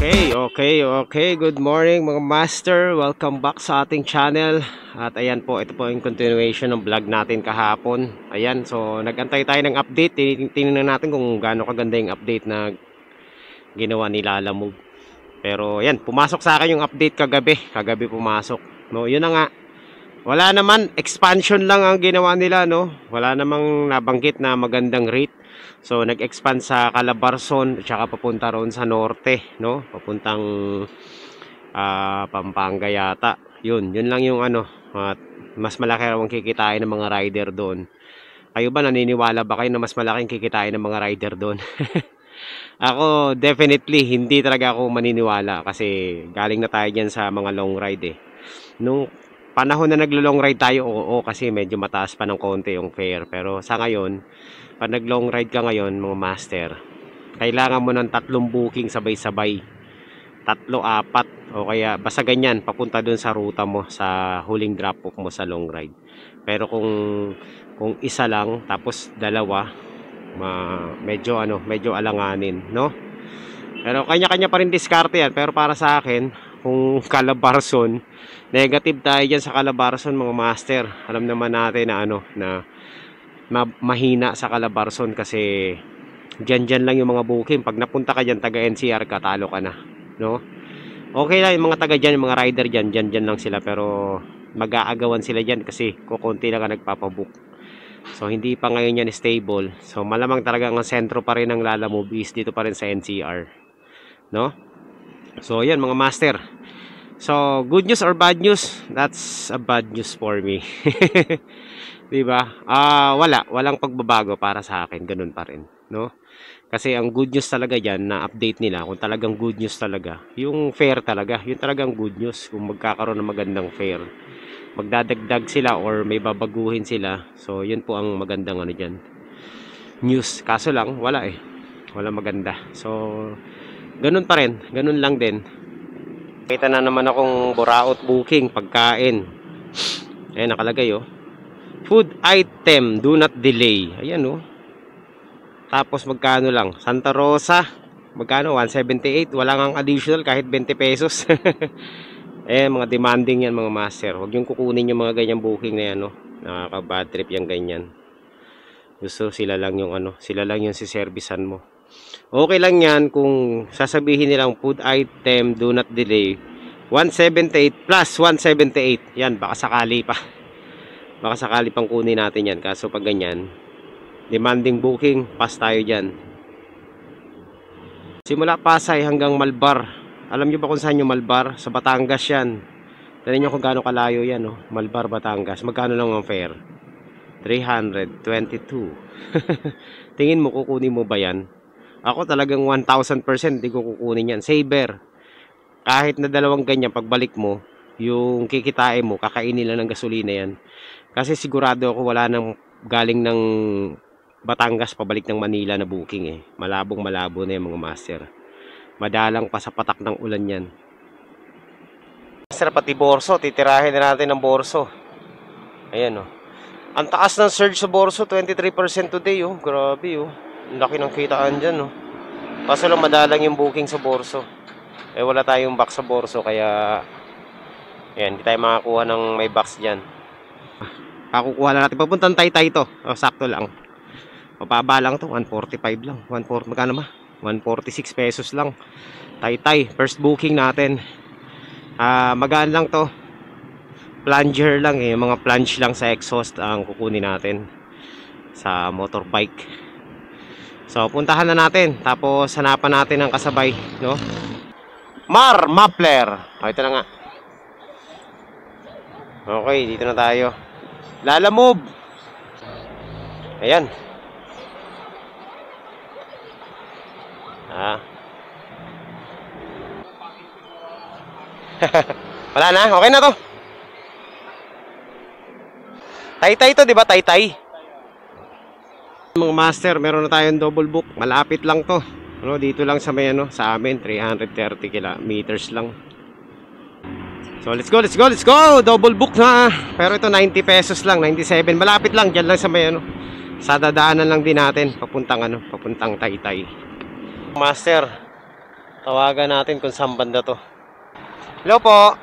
Okay. Good morning mga master. Welcome back sa ating channel. At ayan po, ito po yung continuation ng vlog natin kahapon. Ayan, so nagantay tayo ng update. Tingnan natin kung gaano kaganda yung update na ginawa ni Lalamove. Pero ayan, pumasok sa akin yung update kagabi. Kagabi pumasok. No, yun na nga. Wala naman, expansion lang ang ginawa nila, no. Wala namang nabanggit na magandang rate. So nag-expand sa Calabarzon at saka papunta roon sa norte, no? Papuntang Pampanga yata. Yun lang yung ano, mas malaki raw ang kikitain ng mga rider doon. Kayo ba, naniniwala ba kayo na mas malaking kikitain ng mga rider doon? Ako definitely hindi talaga ako maniniwala kasi galing na tayo diyan sa mga long ride eh. Nung panahon na naglo-long ride tayo, oo, kasi medyo mataas pa ng konti yung fare. Pero sa ngayon, pag nag-long ride ka ngayon, mga master, kailangan mo ng 3 booking sabay-sabay. 3, 4, o kaya basta ganyan, papunta dun sa ruta mo, sa huling drop-off mo sa long ride. Pero kung isa lang, tapos dalawa, medyo alanganin, no? Pero kanya-kanya pa rin diskarte yan. Pero para sa akin, kung Calabarzon, negative tayo dyan sa Calabarzon, mga master. Alam naman natin na na mahina sa Calabarzon kasi dyan lang yung mga booking. Pag napunta ka dyan, taga NCR ka, talo ka na, no? Okay lang yung mga taga dyan, yung mga rider dyan lang sila, pero mag-aagawan sila dyan kasi kukunti lang ka nagpapabook. So hindi pa ngayon yan stable. So malamang talaga ang sentro pa rin ng Lalamove is dito pa rin sa NCR, no? So yan mga master. So good news or bad news? That's a bad news for me. Diba? Walang pagbabago para sa akin, ganun pa rin, no? Kasi ang good news talaga diyan na update nila, kung talagang good news talaga, yung fare talaga, yun talagang good news. Kung magkakaroon ng magandang fare, magdadagdag sila or may babaguhin sila. So yun po ang magandang diyan, news. Kaso lang wala maganda. So ganun pa rin, ganun lang din. Kita na naman akong buraot booking, pagkain. Ayan, nakalagay food item, do not delay. Ayan Tapos magkano lang? Santa Rosa, magkano? 178. Wala ngang additional kahit 20 pesos. Mga demanding yan mga master. Huwag yung kukunin yung mga ganyang booking na yan, nakaka-bad trip yung ganyan. Gusto sila lang yung sila lang yung siservisan mo. Okay lang yan kung sasabihin nilang food item, do not delay. 178 plus 178. Yan, baka sakali pa. Baka sakali pang kunin natin yan. Kaso pag ganyan, demanding booking, pass tayo dyan. Simula Pasay hanggang Malbar. Alam nyo ba kung saan yung Malbar? Sa Batangas yan. Tignan nyo kung gaano kalayo yan, Malbar, Batangas. Magkano lang ang fare? 322. Tingin mo, kukunin mo ba yan? Ako talagang 1000% di ko kukunin yan. Saver. Kahit na 2 ganyan, pagbalik mo, yung kikitain mo, kakainin lang ng gasolina yan. Kasi sigurado ako wala nang galing ng Batangas pabalik ng Manila na booking malabong malabo na yung mga master. Madalang pa sa patak ng ulan yan. Master, pati Borso, titirahin na natin ng Borso. Ayan ang taas ng surge sa Borso, 23% today grabe ang laki ng kitaan dyan Kaso lang madalang yung booking sa Borso. Wala tayong box sa Borso, kaya ayan, hindi tayo makakuha ng may box dyan. Pakukuha na natin. Papuntang Taytay to. Sakto lang. Mababa lang to. 145 lang. 140. Magkano ba? 146 pesos lang. Taytay. First booking natin. Magaan lang to. Plunger lang mga plunge lang sa exhaust ang kukunin natin sa motorbike. So puntahan na natin. Tapos hanapan natin ang kasabay, no? Muffler. Ito na nga. Okay, dito na tayo. Lalamove. Ayan. Wala na, okay na to. Taytay to, di ba? Taytay. Mga master, meron na tayong double book. Malapit lang to. Dito lang sa may sa amin, 330 kilometers lang. So let's go. Double book na. Pero ito 90 pesos lang, 97. Malapit lang, diyan lang sa may sa dadaanan lang din natin papuntang Taytay. Master, Tawagan natin kung saan banda to. Hello po.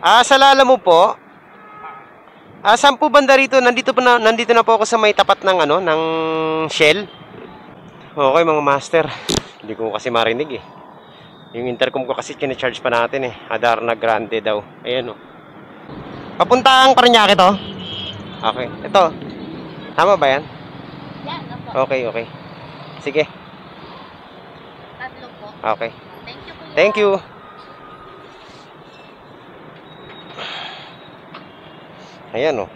Sa Lalamove po. Saan po banda rito? Nandito na po ako sa may tapat ng ano, ng Shell. Okay mga master. Hindi ko kasi marinig eh. Yung intercom ko kasi kina-charge pa natin eh. Adarna Grande daw. Ayan o. Papunta ang Parañaque to? Okay. Ito. Tama ba yan? Yan, opo. Okay, okay. Sige. Tatlo po. Okay. Thank you po. Thank you. Ayan o.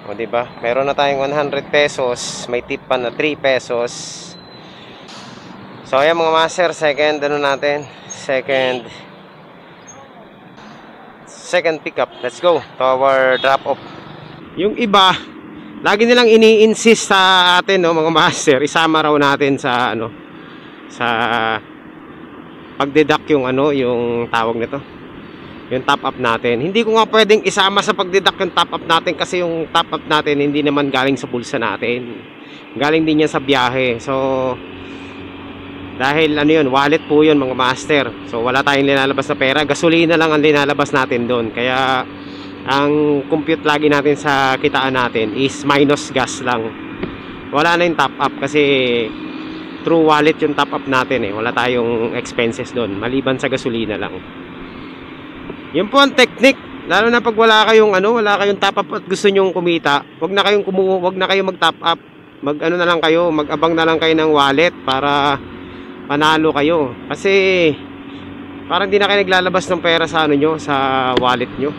O diba? Meron na tayong 100 pesos. May tip pa na 3 pesos. So ayan mga master, second pickup. Let's go to our drop off. Yung iba, lagi nilang ini-insist sa atin no mga master, isama raw natin sa ano, sa pagdeduct yung ano, yung tawag nito, yung top up natin. Hindi ko nga pwedeng isama sa pagdeduct yung top up natin kasi yung top up natin hindi naman galing sa bulsa natin. Galing din yan sa biyahe. So dahil ano yun, wallet po yun mga master. So wala tayong linalabas na pera. Gasolina lang ang linalabas natin doon. Kaya ang compute lagi natin sa kitaan natin is minus gas lang. Wala na yung top up kasi through wallet yung top up natin eh. Wala tayong expenses doon. Maliban sa gasolina lang. Yun po ang technique. Lalo na pag wala kayong ano, wala kayong top up at gusto nyong kumita, wag na kayong mag-top up. Mag-ano na lang kayo, mag-abang na lang kayo ng wallet para panalo kayo. Kasi parang di na kayo naglalabas ng pera sa ano nyo, sa wallet nyo,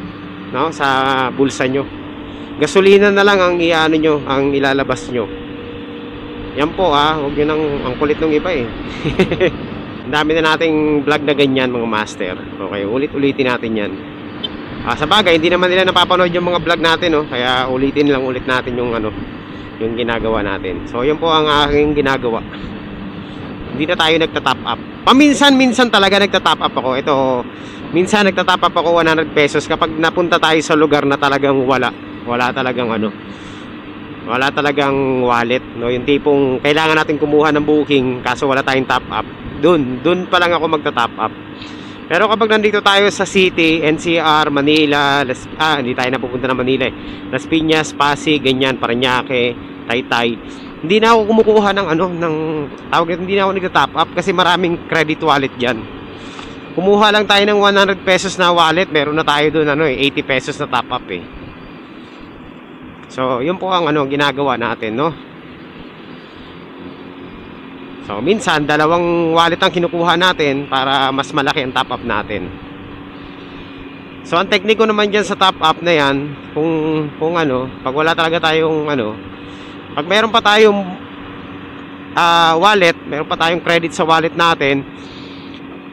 no? Sa bulsa nyo. Gasolina na lang ang iano nyo, ang ilalabas nyo. Yan po huwag nyo nang, ang kulit ng iba eh. Ang dami na nating vlog na ganyan mga master. Okay, ulit-ulitin natin yan. Sa bagay, hindi naman nila napapanood yung mga vlog natin, no? Kaya ulitin lang ulit natin yung ano, yung ginagawa natin. So yun po ang aking ginagawa. Hindi na tayo nagta-top up. Paminsan-minsan talaga nagta-top up ako. Ito, minsan nagta-top up ako 100 pesos kapag napunta tayo sa lugar na talagang wala talagang ano, wala talagang wallet, no? Yung tipong kailangan natin kumuha ng booking kaso wala tayong top up. Doon pa lang ako magta-top up. Pero kapag nandito tayo sa city, NCR, Manila, hindi tayo napupunta ng Manila eh. Las Piñas, Pasig, ganyan, Parañaque, Taytay. Hindi na ako kumukuha ng ano, ng tawag nito, hindi na ako nagta-top up kasi maraming credit wallet diyan. Kumuha lang tayo ng 100 pesos na wallet, meron na tayo doon ano 80 pesos na top up eh. So, yun po ang ano ginagawa natin, no? So, minsan dalawang wallet ang kinukuha natin para mas malaki ang top up natin. So, ang tekniko naman diyan sa top up na 'yan, kung ano, pag wala talaga tayong ano, pag meron pa tayong wallet, meron pa tayong credit sa wallet natin,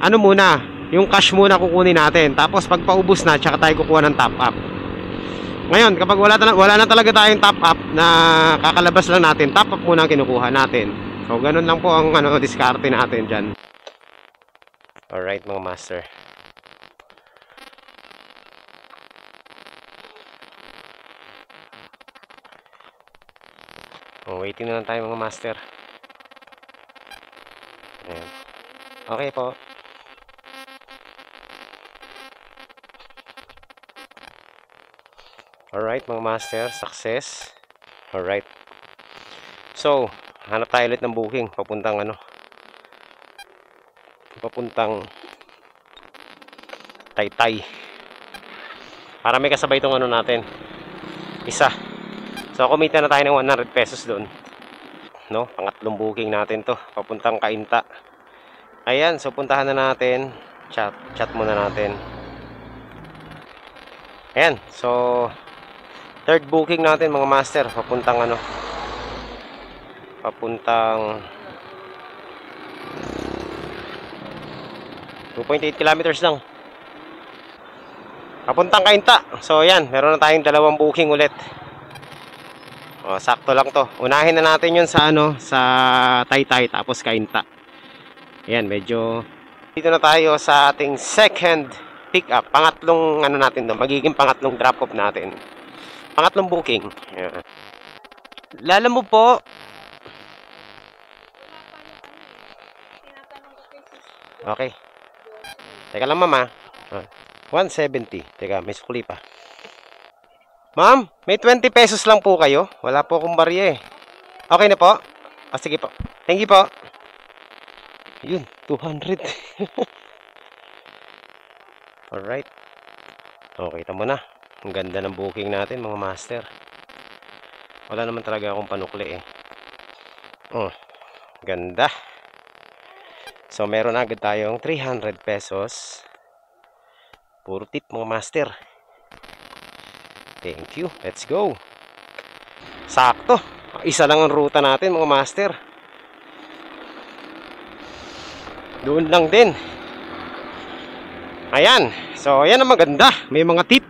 ano muna, yung cash muna kukunin natin. Tapos pag paubos na, tsaka tayo kukuha ng top up. Ngayon, kapag wala na talaga tayong top up na kakalabas lang natin, top up muna ang kinukuha natin. So, ganun lang po ang ano, diskarte natin dyan. Alright mga master. Waiting na lang tayo mga master. Ayan. Okay po. Alright mga master, success. Alright. So, hanap tayo ulit ng booking. Papuntang Taytay. Para may kasabay itong ano natin. Isa. So, kumita na tayo ng 100 pesos doon. No? Pangatlong booking natin to. Papuntang Cainta. Ayan. So, puntahan na natin. Chat muna natin. Ayan. So, third booking natin mga master. Papuntang 2.8 kilometers lang. Papuntang Cainta. So, ayan. Meron na tayong dalawang booking ulit. Sakto lang to. Unahin na natin yun sa sa Taytay tapos Cainta. Ayan, medyo dito na tayo sa ating second pick up. Pangatlong natin to. Magiging pangatlong drop off natin. Pangatlong booking. Ayan. Lalamove po. Okay. Teka lang, ma'am, 170. Teka, may sukli pa. Ma'am, may 20 pesos lang po kayo. Wala po akong barya eh. Okay na po? Sige po. Thank you po. Yun, 200. Alright. Okay, tamo na. Ang ganda ng booking natin, mga master. Wala naman talaga akong panukli eh. Oh, ganda. So, meron agad tayong 300 pesos. Puro tip, mga master. Thank you. Let's go. Sakto. Isa lang ang ruta natin, mga master. Doon lang din. Ayan. So, ayan ang maganda. May mga tip.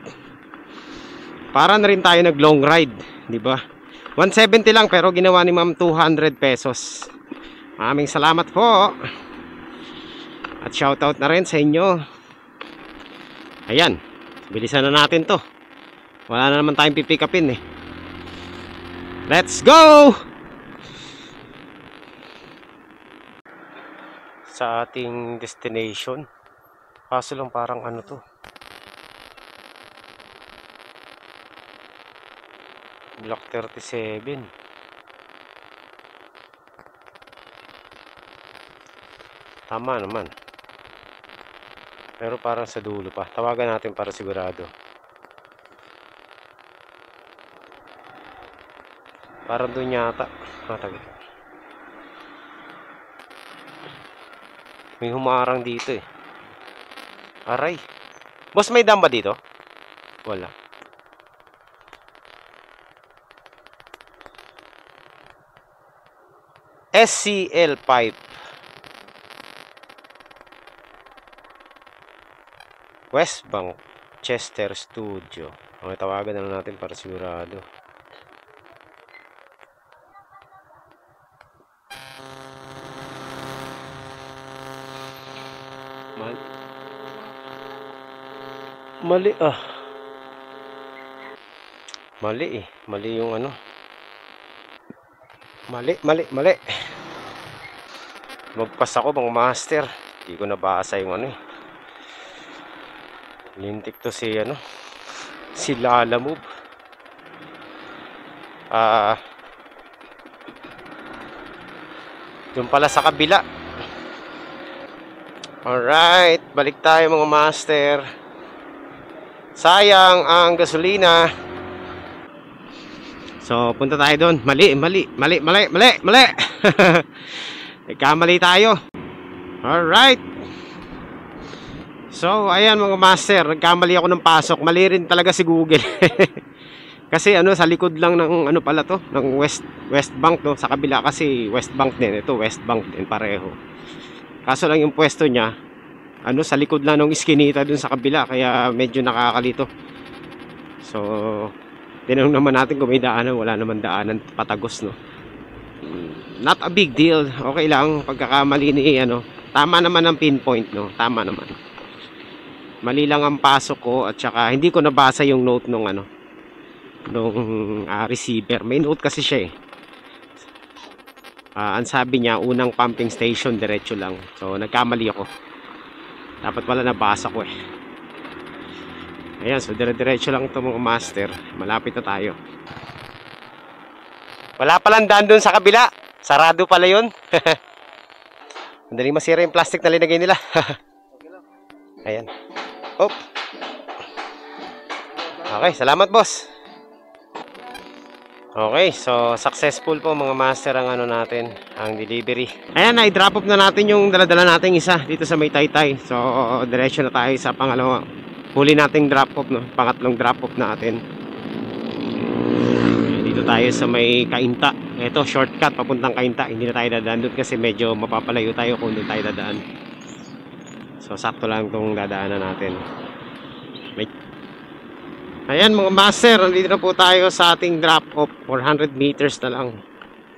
Para na rin tayo nag long ride, di ba? 170 lang pero ginawa ni Ma'am 200 pesos. Maraming salamat po. At shoutout na rin sa inyo. Ayan. Bilisan na natin to. Wala na naman tayong pipick upin eh. Let's go! Sa ating destination. Kaso lang parang ano to. Block 37. Tama naman. Pero parang sa dulo pa. Tawagan natin para sigurado. Parang doon yata. Matagal. May humarang dito eh. Aray. Boss, may dam ba dito? Wala. SCL pipe. West Bank, Chester Studio. Okay, tawagan na natin para sigurado. Mali ah. Mali eh. Mali yung ano. Mali. Magpas ako mga master. Hindi ko nabasa yung ano eh. Lintik to si ano. Si Lala Move. Doon pala sa kabila. Alright. Balik tayo mga master. Sayang ang gasolina. So, punta tayo doon. Mali. Nagkamali tayo. Alright. So, ayan mga master. Nagkamali ako ng pasok. Mali rin talaga si Google. Kasi ano, sa likod lang ng ano pala to, ng West Bank to. Sa kabila kasi West Bank din. Ito West Bank din, pareho. Kaso lang yung pwesto niya, ano, sa likod lang ng iskinita dun sa kabila. Kaya medyo nakakalito. So, tinanong naman natin kung may daanan. Wala naman daanan, patagos, no. Not a big deal. Okay lang, pagkakamali ni ano. Tama naman ang pinpoint, no. Tama naman. Mali lang ang pasok ko. At saka hindi ko nabasa yung note nung ano, nung receiver. May note kasi siya eh. Ang sabi niya, unang pumping station, diretso lang. So, nagkamali ako. Dapat wala nabasa ko eh. Ayan, so dire-diretso lang ito mga master. Malapit na tayo. Wala palang daan doon sa kabila. Sarado pala yun. Madaling masira yung plastic na linagay nila. Ayan. Oh. Okay, salamat boss. Okay, so successful po mga master ang ano natin, ang delivery. Ayan, i-drop off na natin yung dala-dala nating isa dito sa may Taytay. So, diretso na tayo sa pangalawa. Huli nating drop off, no? Pangatlong drop off natin. Dito tayo sa may Cainta. Ito, shortcut papuntang Cainta. Hindi na tayo dadaan doon kasi medyo mapapalayo tayo kung doon tayo dadaan. So, sakto lang itong dadaanan natin. Ayan mga master, nandito na po tayo sa ating drop off. 400 meters na lang.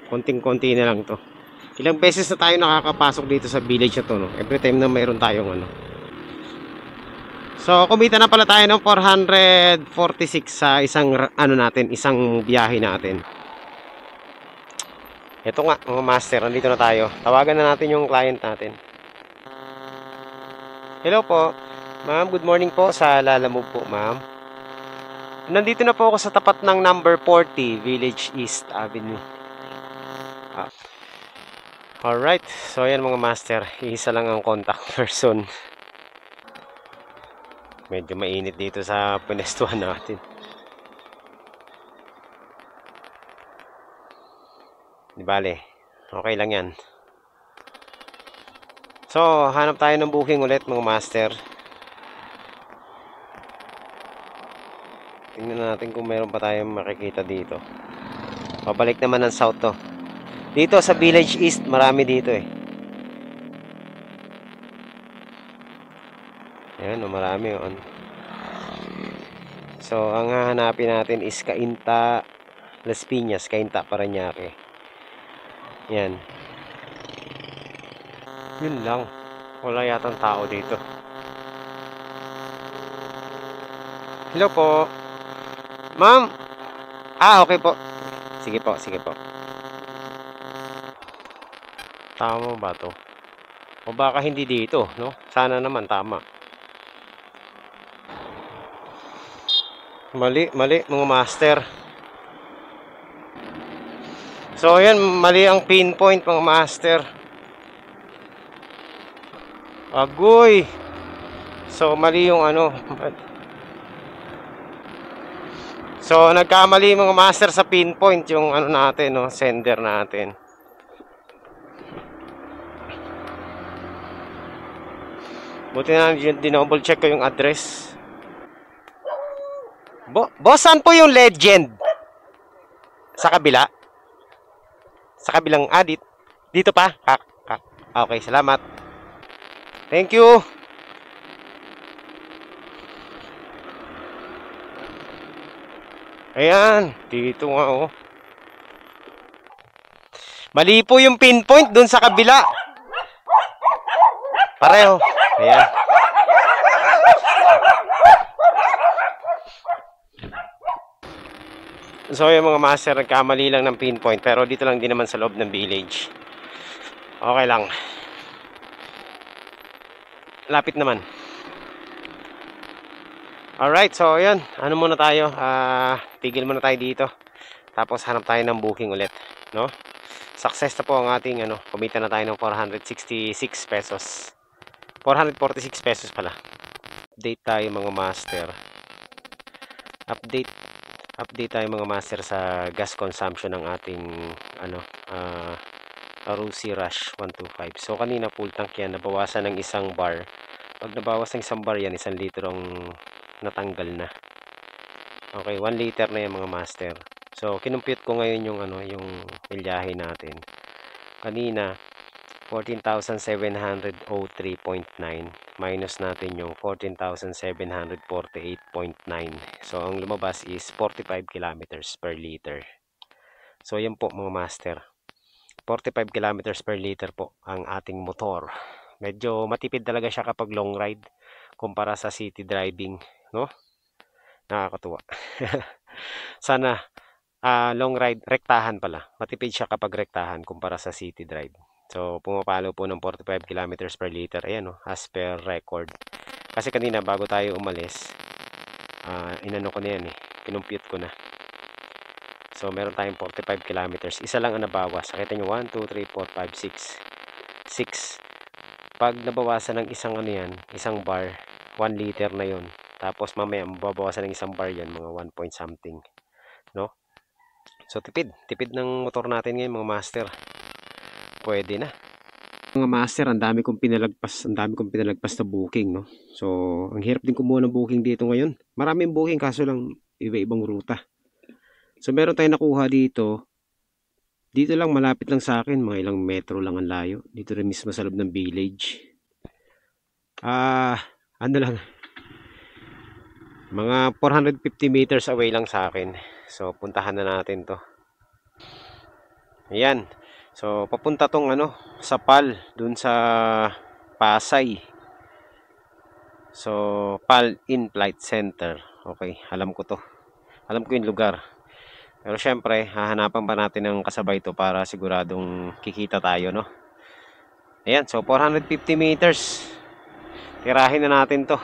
Konting-konti na lang to. Ilang beses na tayo nakakapasok dito sa village na to, no? Every time na mayroon tayong ano. So, kumita na pala tayo ng 446 sa isang ano natin, isang biyahe natin. Ito nga mga master, nandito na tayo. Tawagan na natin yung client natin. Hello po. Ma'am, good morning po sa Lalamove po, ma'am. Nandito na po ako sa tapat ng number 40, Village East Avenue. Alright, so ayan mga master, isa lang ang contact person. Medyo mainit dito sa punestuhan natin. Di bale, okay lang yan. So, hanap tayo ng booking ulit mga master. Tingnan natin kung meron pa tayong makikita dito. Pabalik naman ng south to. Dito sa Village East, marami dito eh. Ayan, marami yun. So, ang hahanapin natin is Cainta, Las Piñas, Cainta, Parañaque. Yan. Yun lang. Wala yatang tao dito. Hello po. Ma'am. Okay po. Sige po, sige po. Tama ba to? O baka hindi dito, no? Sana naman tama. Mali mga master. So ayan, mali ang pinpoint mga master. Agoy. So mali yung ano. So nagkamali mga master sa pinpoint yung ano natin, no, sender natin. Buti na dinouble check ko yung address. Boss, saan po yung Legend? Sa kabila? Sa kabilang dito pa? Okay, salamat. Thank you. Ayan, dito nga oh. Mali po yung pinpoint dun sa kabila. Pareho. Ayan. So yung mga master, nagkamali lang ng pinpoint, pero dito lang din naman sa loob ng village. Okay lang. Lapit naman. Alright, so ayan. Ano muna tayo? Tigil muna tayo dito. Tapos hanap tayo ng booking ulit, no? Success na po ang ating kumita na tayo ng 466 pesos. 446 pesos pala. Update tayo mga master. Update tayo mga master sa gas consumption ng ating Arusi Rush 125. So kanina full tank yan, nabawasan ng isang bar. Pag nabawas ng isang bar yan, 1 litro ang natanggal na. Okay, 1 liter na yan mga master. So kinumpute ko ngayon yung yung milyahe natin. Kanina 14,703.9 minus natin yung 14,748.9. So ang lumabas is 45 kilometers per liter. So yan po mga master, 45 kilometers per liter po ang ating motor. Medyo matipid talaga siya kapag long ride kumpara sa city driving, no? Nakakatuwa. Sana long ride, rektahan pala, matipid siya kapag rektahan kumpara sa city drive. So, pumapalo po ng 45 kilometers per liter. Ayan, as per record. Kasi kanina, bago tayo umalis, inano ko na yan eh. Kinumpute ko na. So, meron tayong 45 kilometers. Isa lang ang nabawas. Nakita nyo, 1, 2, 3, 4, 5, 6. 6. Pag nabawasan ng isang isang bar, 1 liter na yun. Tapos, mamaya, mababawasan ng isang bar yan, mga 1 point something. No? So, tipid. Tipid ng motor natin ngayon, mga master. Pwede na. Mga master, ang dami kong pinalagpas na booking, no? So, ang hirap din kumuha ng booking dito ngayon. Maraming booking, kaso lang iba-ibang ruta. So, meron tayong nakuha dito. Dito lang, malapit lang sa akin. Mga ilang metro lang ang layo. Dito rin mismo sa loob ng village. Lang. Mga 450 meters away lang sa akin. So, puntahan na natin to. Ayan. So, papunta tong sa PAL, dun sa Pasay. So, PAL In-Flight Center. Okay, alam ko to. Alam ko yung lugar. Pero syempre, hahanapan pa natin ng kasabay to para siguradong kikita tayo, no? Ayan, so 450 meters. Tirahin na natin to.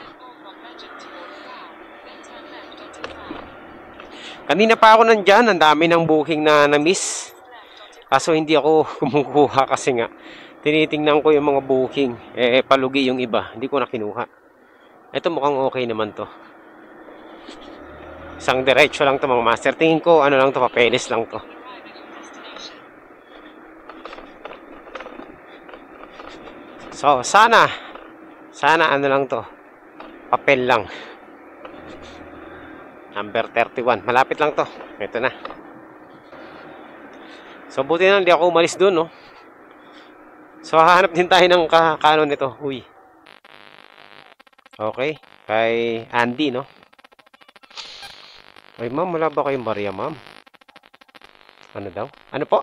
Kanina pa ako nandyan, ang dami ng booking na na-miss. Kaso hindi ako kumukuha kasi nga tinitingnan ko yung mga booking. Palugi yung iba, hindi ko na kinuha. Ito mukhang okay naman to. Isang diretso lang to mga master. Tingin ko ano lang to, papeles lang to. So sana ano lang to, papel lang. Number 31. Malapit lang to. Ito na. So, buti na hindi ako umalis dun, no? So, hahanap din tayo ng kanon nito. Uy. Okay. Kay Andy, no? Ay, ma'am, wala ba kayong barya, ma'am? Ano daw? Ano po?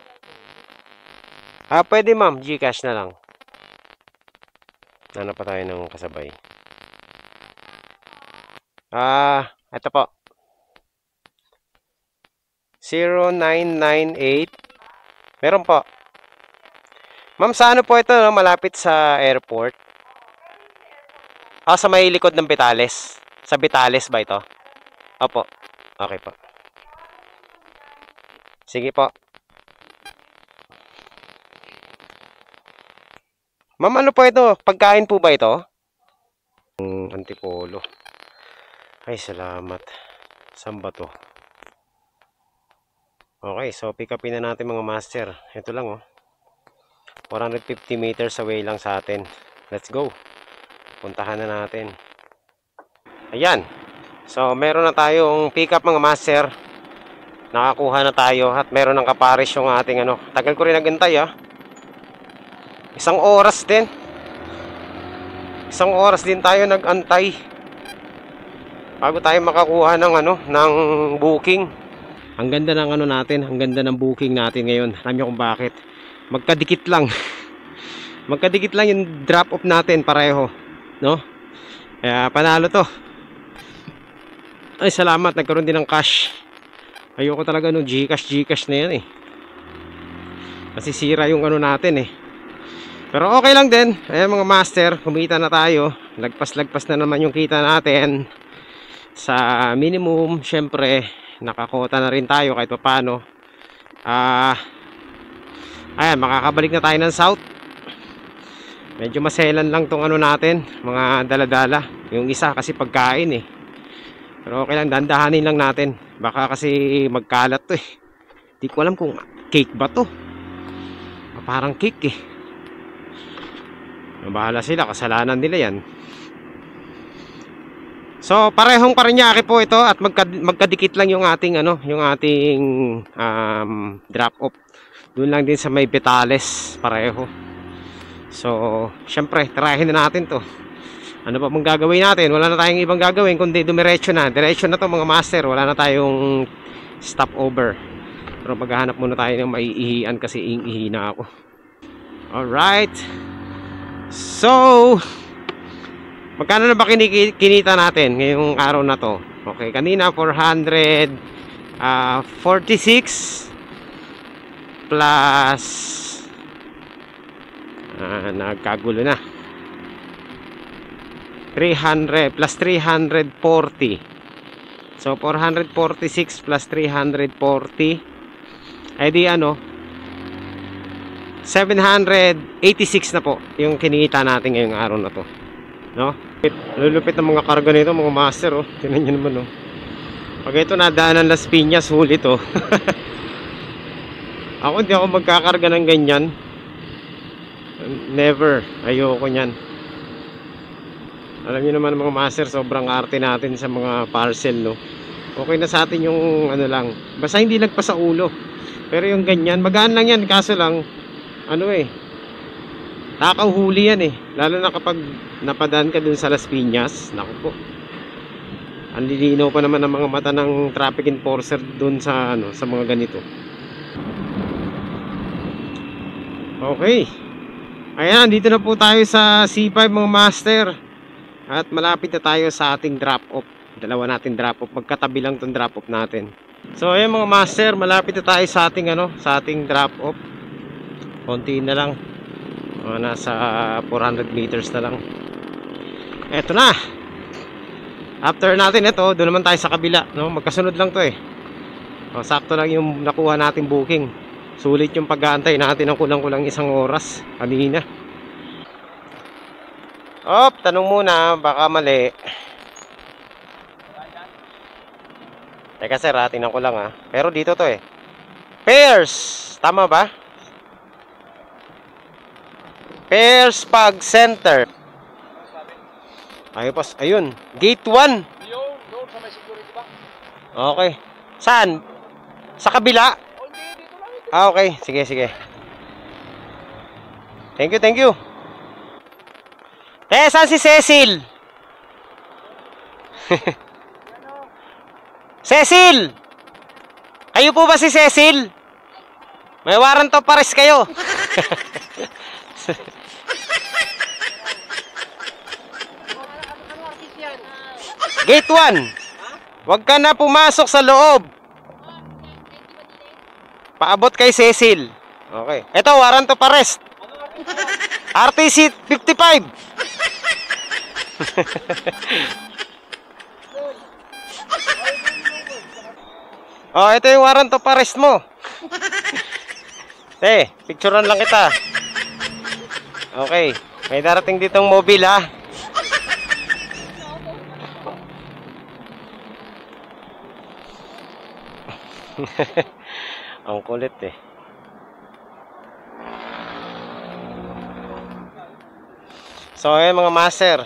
Pwede, ma'am. Gcash na lang. Hanap pa tayo ng kasabay. Ito po. 0998. Meron po. Ma'am, sa ano po ito, no? Malapit sa airport. Sa may likod ng Vitales. Sa Vitales ba ito? Opo. Okay po. Sige po. Ma'am, ano po ito? Pagkain po ba ito? Antipolo. Ay, salamat. Saan ba to? Okay, so pick upin na natin mga master. Ito lang, oh. 450 meters away lang sa atin. Let's go. Puntahan na natin. Ayan. So, meron na tayong pick up mga master. Nakakuha na tayo at meron ng kapares yung ating ano. Tagal ko rin nagantay, ah. Isang oras din. Isang oras din tayo nagantay bago tayo makakuha ng ano, ng booking. Ang ganda ng ano natin, ang ganda ng booking natin ngayon. Alam niyo kung bakit? Magkadikit lang. Magkadikit lang yung drop off natin pareho, no? Kaya panalo to. Ay, salamat, nagkaroon din ng cash. Ayoko talaga no Gcash na yan eh. Masisira yung ano natin eh. Pero okay lang din. Ayan mga master, kumita na tayo. Lagpas-lagpas na naman yung kita natin. Sa minimum, syempre, nakakota na rin tayo kahit pa paano. Ayan, makakabalik na tayo ng south. Medyo maselan lang tong ano natin, mga daladala. Yung isa kasi pagkain eh. Pero okay lang, dandahanin lang natin. Baka kasi magkalat to eh. Di ko alam kung cake ba to. Parang cake eh. Bahala sila, kasalanan nila yan. So parehong Parañaque po ito at magkadikit lang yung ating ano, yung ating drop off. Doon lang din sa may Vitales, pareho. So, syempre, tirahin na natin 'to. Ano pa bang gagawin natin? Wala na tayong ibang gagawin kundi dumiretso na. Diretso na 'to mga master, wala na tayong stopover. Pero maghahanap muna tayo ng maiihian kasi iihi na ako. All right. So, magkano na ba kinita natin ngayong araw na to? Okay, kanina 446 plus nagkagulo na 300 plus 340. So 446 plus 340 ay di ano 786 na po yung kinita natin ngayong araw na to, no? Lulupit ng mga karga nito mga master, oh. Tingnan nyo naman, oh. Pag ito nadaanan Las Piñas, huli to. Ako hindi ako magkakarga ng ganyan. Never. Ayoko nyan. Alam nyo naman mga master, sobrang arte natin sa mga parcel, no? Okay na sa atin yung ano lang, basta hindi lagpas sa ulo. Pero yung ganyan, magaan lang yan. Kaso lang, ano eh, takaw huli yan eh. Lalo na kapag napadaan ka dun sa Las Piñas. Naku po, ang lilinaw pa naman ng mga mata ng traffic enforcer dun sa ano, sa mga ganito. Okay. Ayan, dito na po tayo sa C5 mga master. At malapit na tayo sa ating drop off. Dalawa natin drop off, magkatabi lang tong drop off natin. So ayan mga master, malapit na tayo sa ating ano, sa ating drop off. Konti na lang. Nasa 400 meters na lang. Eto na. After natin ito, doon naman tayo sa kabila, no? Magkasunod lang to eh. O, sakto lang yung nakuha natin booking. Sulit yung pag-aantay natin ng kulang-kulang 1 oras kanina. Tanong muna, baka mali. Teka sir, tingnan ko lang ha. Pero dito to eh. Pairs! Tama ba? Pairs Pag Center. Ayun. Gate 1. Okay. Saan? Sa kabila? Okay. Sige. Thank you. Saan si Cecil? Cecil! Kayo po ba si Cecil? May warrant of arrest kayo. Gate 1. Huwag ka na pumasok sa loob. Paabot kay Cecil. Okay. Ito, warrant of arrest. RTC 55. Ito yung warrant of arrest mo. Picturean lang kita. Okay. May darating ditong mobile ha. Ang kulit eh. So ayan mga master.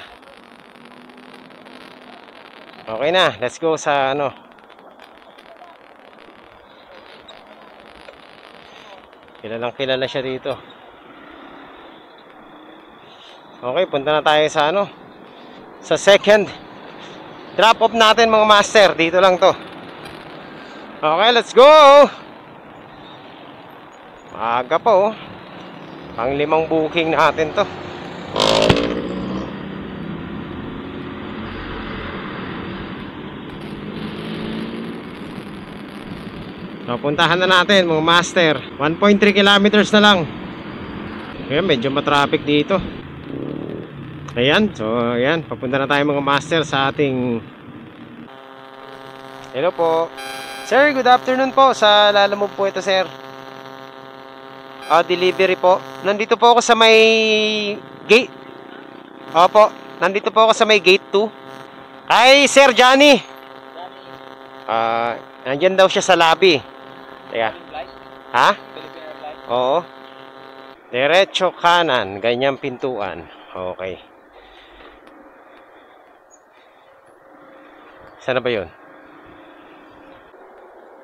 Okay na, let's go sa ano. Kilala siya dito. Okay, punta na tayo sa ano, sa second drop off natin mga master. Dito lang to. Okay, let's go. Maaga pa oh. Pang 5 booking natin to. Puntahan na natin mga master. 1.3 kilometers na lang. Ayan, medyo matraffic dito. Ayan, so ayan, papunta na tayo mga master sa ating... Hello po sir, good afternoon po. Sa Lalamove po ito sir. Delivery po. Nandito po ako sa may gate. Opo, nandito po ako sa may gate 2. Ay sir Johnny. Nandyan daw siya sa lobby. Teka. Ha? Oo. Diretso kanan, ganyang pintuan. Okay. Saan na ba yun?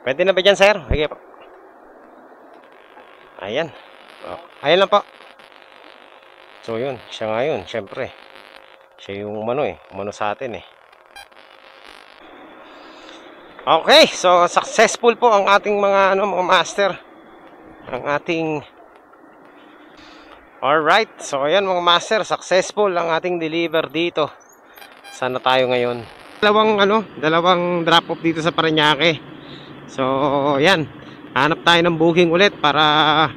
Pwede na ba dyan, sir? Okay po. Ayan. Ayan lang po. So, yun. Siya nga yun. Siyempre. Siya yung umano eh. Umano sa atin eh. Okay. So, successful po ang ating mga, mga master. Ang ating... Alright. So, ayan mga master. Successful ang ating deliver dito. Saan na tayo ngayon? Dalawang drop off dito sa Parañaque. So, yan. Hanap tayo ng booking ulit para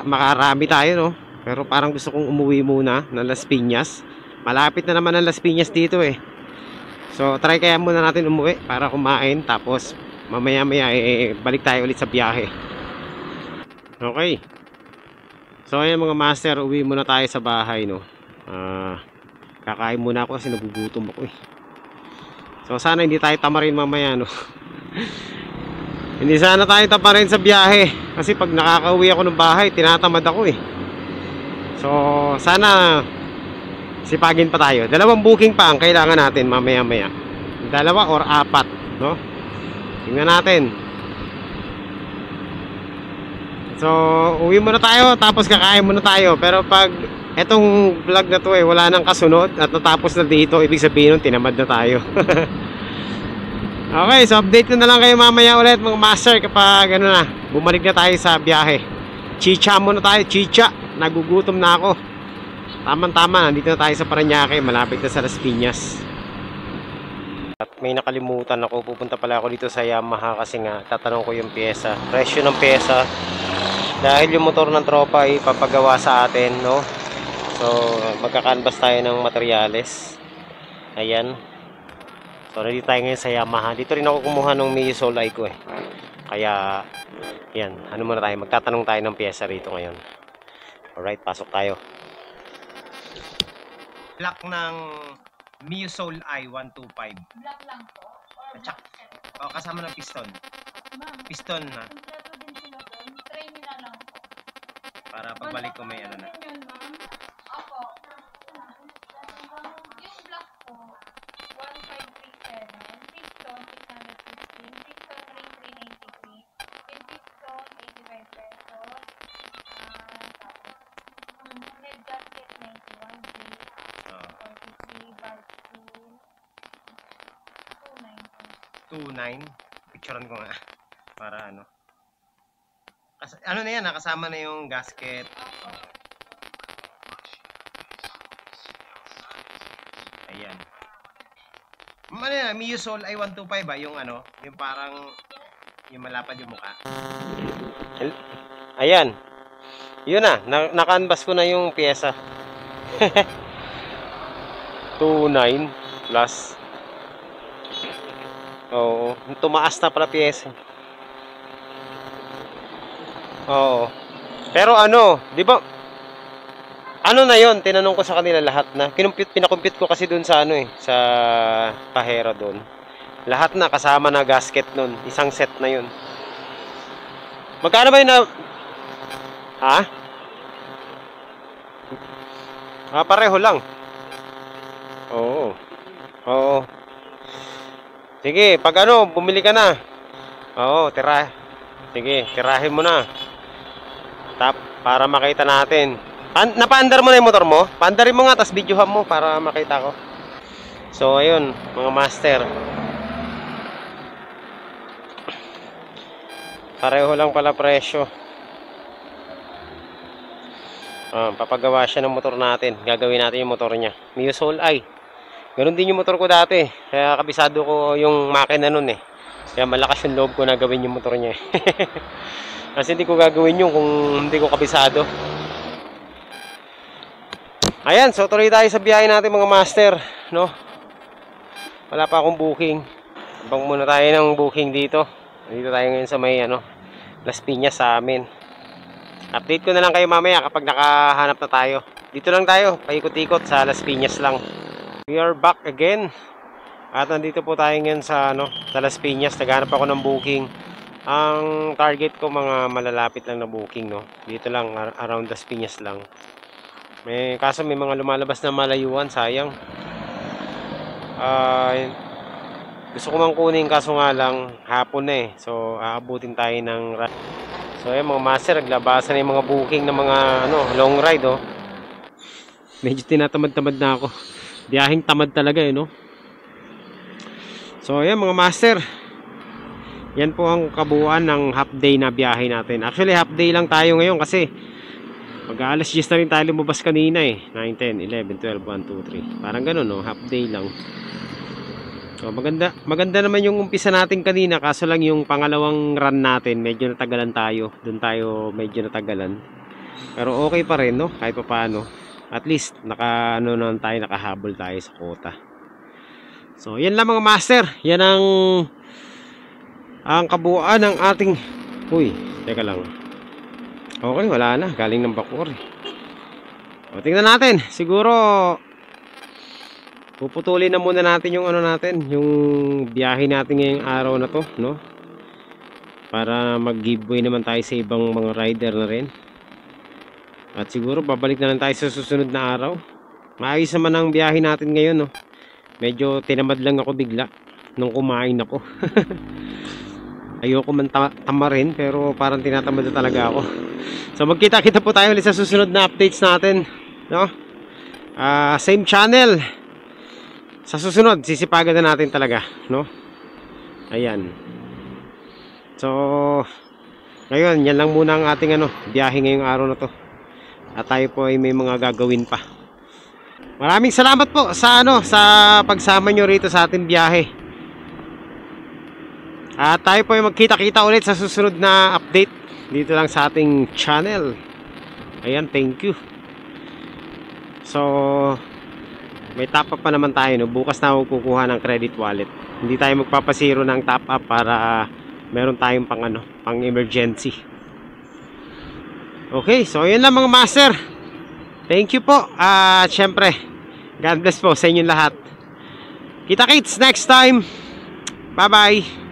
makarami tayo, no? Pero parang gusto kong umuwi muna ng Las Piñas. Malapit na naman ang Las Piñas dito eh. So, try kaya muna natin umuwi para kumain. Tapos, mamaya-maya balik tayo ulit sa biyahe. Okay. So, ayan mga master, uwi muna tayo sa bahay, no? Kakain muna ako kasi nagugutom ako eh. So, sana hindi tayo tamarin mamaya, no? Hindi sana tayo taparin sa biyahe kasi pag nakakauwi ako ng bahay tinatamad ako eh. So sana sipagin pa tayo. 2 booking pa ang kailangan natin mamaya-maya. 2 or 4, no? Tingnan natin. So uwi muna tayo tapos kakain muna tayo. Pero pag etong vlog na to wala nang kasunod at natapos na dito, ibig sabihin nun tinamad na tayo. Okay, so update ko na lang kayo mamaya ulit mga master kapag bumalik na tayo sa biyahe. Chicha muna tayo, chicha. Nagugutom na ako. Tama-tama, nandito na tayo sa Parañaque, malapit na sa Las Piñas. At may nakalimutan ako, pupunta pala ako dito sa Yamaha kasi nga tatanong ko yung pyesa, presyo ng pyesa. Dahil yung motor ng tropa ay papagawa sa atin, no? So, magka-canvas tayo ng materyales. Ayan. So, nandito tayo ngayon sa Yamaha. Dito rin ako kumuha ng Mio Soul Eye ko eh. Kaya, yan. Ano muna tayo? Magtatanong tayo ng pyesa rito ngayon. Alright, pasok tayo. Black ng Mio Soul Eye 125. Black lang po? Or Atsak. black? Oh, kasama ng piston. Ma'am, Piston na. kompleto din sila doon. Try nyo na lang po. Para pagbalik ko may ano na. Yun, ma'am. Opo. Yung black po, 1537. Piston, 615. Piston, ring 393. Yung piston, 85 pesos. Tapos, head gasket, 91. Oh, 43, valve 2, 290. 29. Picturean ko nga. Para ano. Ano na yan, nakasama na yung gasket. Ayan. Ano yan, Mio Soul Eye 125 ba? Yung ano, yung parang, yung malapad yung mukha. Ayan. Yun na, na-canvas ko na yung pyesa. 29 plus. Oo, tumaas na pala pyesa. Oo. Pero ano, 'di ba? Ano na 'yon? Tinanong ko sa kanila lahat na. Pinakompute ko kasi doon sa ano eh, sa pahera doon. Lahat na kasama na gasket noon. Isang set na 'yon. Magkano ba 'yun na? Ha? Pareho lang. Oo. Oo. Sige, pag ano, bumili ka na. Oo, tira. Sige, tirahin mo na. Para makita natin. Napaandar mo na yung motor mo? Paandarin mo nga, tas videohan mo para makita ko. So, ayun, mga master. Pareho lang pala presyo. Papagawa siya ng motor natin. Gagawin natin yung motor niya. Mio Soul Eye. Ganun din yung motor ko dati. Kaya kabisado ko yung makina nun eh. Kaya malakas yung loob ko na gawin yung motor niya. Kasi hindi ko gagawin yun kung hindi ko kabisado. Ayan, so tuloy tayo sa biyahe natin mga master, no? Wala pa akong booking. Abang muna tayo ng booking dito. Dito tayo ngayon sa may ano, Las Piñas sa amin. Update ko na lang kayo mamaya kapag nakahanap na tayo. Dito lang tayo, paikot-ikot sa Las Piñas lang. We are back again. At nandito po tayo ngayon sa ano, sa Las Piñas. Naghanap ako ng booking. Ang target ko mga malalapit lang na booking, no. Dito lang around Las Piñas lang. Kaso may mga lumalabas na malayuan, sayang. Gusto ko mang kunin kaso nga lang hapon na eh. So aabutin tayo ng so ayan mga master, naglabasan na yung mga booking ng mga ano, long ride oh. Medyo tinatamad-tamad na ako. Biyaheng tamad talaga eh, no. So ayan mga master, yan po ang kabuuan ng half day na biyahe natin. Actually half day lang tayo ngayon kasi mag-alas 10 na rin tayo lumabas kanina eh. 9, 10, 11, 12, 1, 2, 3. Parang ganun no, half day lang. So maganda naman yung umpisa natin kanina. Kaso lang yung pangalawang run natin medyo natagalan tayo. Doon tayo medyo natagalan. Pero okay pa rin no, kahit pa paano. At least nakahabol tayo sa kota. So yan lang mga master. Yan ang kabuuan ng ating. Uy, teka lang. Okay, wala na. Galing ng Bacoor. O, tingnan natin. Siguro puputulin na muna natin yung ano natin, yung biyahe natin ngayong araw na to, no? Para mag-giveaway naman tayo sa ibang mga rider na rin. At siguro babalik na lang tayo sa susunod na araw. Maayos naman ang biyahe natin ngayon, no? Medyo tinamad lang ako bigla nung kumain ako. Ayoko man tamarin, pero parang tinatamad na talaga ako. So magkita-kita po tayo ulit sa susunod na updates natin, no? Same channel. Sa susunod, sisipagan na natin talaga, no? Ayan. So ngayon, yan lang muna ang ating biyahe ngayong araw na to. At tayo po ay may mga gagawin pa. Maraming salamat po sa sa pagsama nyo rito sa ating biyahe. At tayo po ay magkita-kita ulit sa susunod na update dito lang sa ating channel. Ayan, thank you. So, may top up pa naman tayo, no? Bukas na ako kukuha ng credit wallet. Hindi tayo magpapasiro ng top up para meron tayong pang emergency. Okay, so yun lang mga master. Thank you po. At syempre, God bless po sa inyong lahat. Kita-kits next time. Bye-bye.